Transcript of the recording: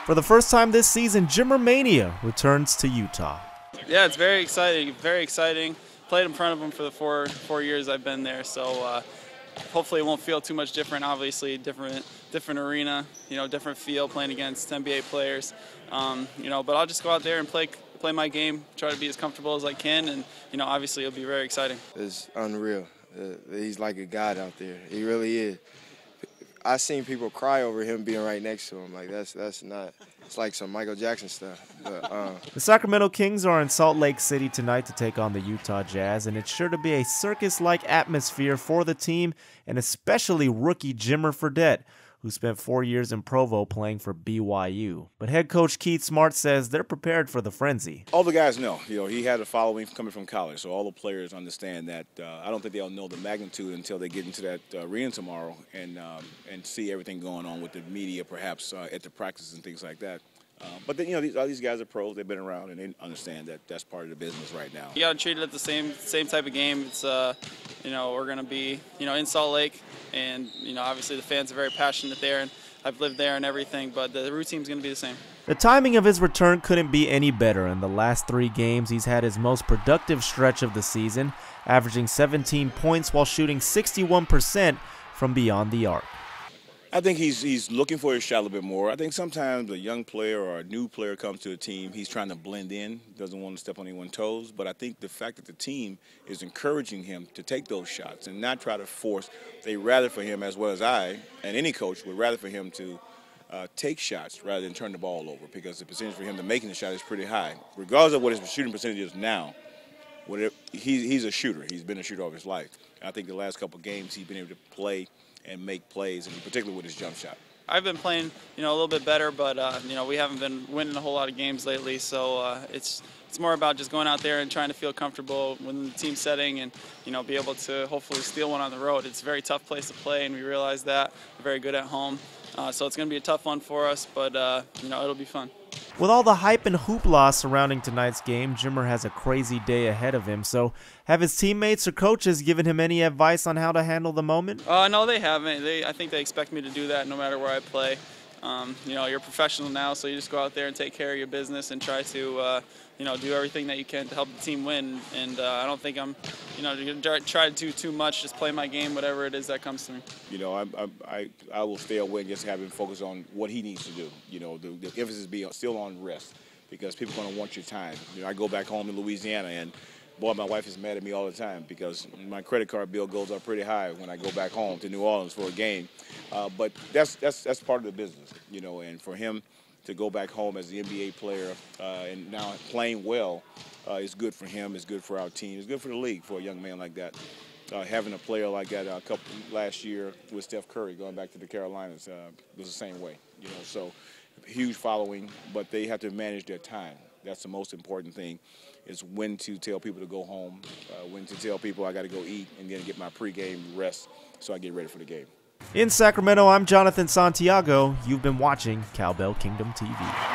For the first time this season, Jimmer Mania returns to Utah. Yeah, it's very exciting. Very exciting. Played in front of them for the four years I've been there, so hopefully it won't feel too much different. Obviously, different arena, different feel playing against NBA players. But I'll just go out there and play my game, try to be as comfortable as I can, and obviously it'll be very exciting. It's unreal. He's like a god out there. He really is. I've seen people cry over him being right next to him. Like that's not. It's like some Michael Jackson stuff. But, The Sacramento Kings are in Salt Lake City tonight to take on the Utah Jazz, and it's sure to be a circus-like atmosphere for the team, and especially rookie Jimmer Fredette, who spent 4 years in Provo playing for BYU. But head coach Keith Smart says they're prepared for the frenzy. All the guys know. He had a following coming from college, so all the players understand that. I don't think they'll know the magnitude until they get into that arena tomorrow and see everything going on with the media, perhaps at the practices and things like that. But all these guys are pros. They've been around and they understand that that's part of the business right now. You got to treat it at the same type of game. It's we're going to be in Salt Lake, and obviously the fans are very passionate there, and I've lived there and everything. But the routine's going to be the same. The timing of his return couldn't be any better. In the last 3 games, he's had his most productive stretch of the season, averaging 17 points while shooting 61% from beyond the arc. I think he's looking for his shot a little bit more. I think sometimes a young player or a new player comes to a team, he's trying to blend in, doesn't want to step on anyone's toes. But I think the fact that the team is encouraging him to take those shots and not try to force, they rather for him, as well as I and any coach would rather for him to take shots rather than turn the ball over, because the percentage for him to making the shot is pretty high. Regardless of what his shooting percentage is now, he's a shooter. He's been a shooter all of his life. And I think the last couple of games he's been able to play and make plays, and particularly with his jump shot. I've been playing, a little bit better, but we haven't been winning a whole lot of games lately. So it's more about just going out there and trying to feel comfortable within the team setting, and be able to hopefully steal one on the road. It's a very tough place to play, and we realize that. We're very good at home, so it's going to be a tough one for us, but it'll be fun. With all the hype and hoopla surrounding tonight's game, Jimmer has a crazy day ahead of him. So have his teammates or coaches given him any advice on how to handle the moment? No, they haven't. I think they expect me to do that no matter where I play. You're a professional now, so you just go out there and take care of your business and try to, do everything that you can to help the team win. And I don't think I'm, going to try to do too much. Just play my game, whatever it is that comes to me. I will stay away and just have him focus on what he needs to do. The emphasis be still on rest, because people are going to want your time. I go back home in Louisiana, and boy, my wife is mad at me all the time because my credit card bill goes up pretty high when I go back home to New Orleans for a game. But that's part of the business, and for him to go back home as an NBA player and now playing well is good for him, is good for our team, it's good for the league for a young man like that. Having a player like that last year with Steph Curry going back to the Carolinas was the same way, so huge following, but they have to manage their time. That's the most important thing, is when to tell people to go home, when to tell people I got to go eat and then get my pregame rest so I get ready for the game. In Sacramento, I'm Jonathan Santiago. You've been watching Cowbell Kingdom TV.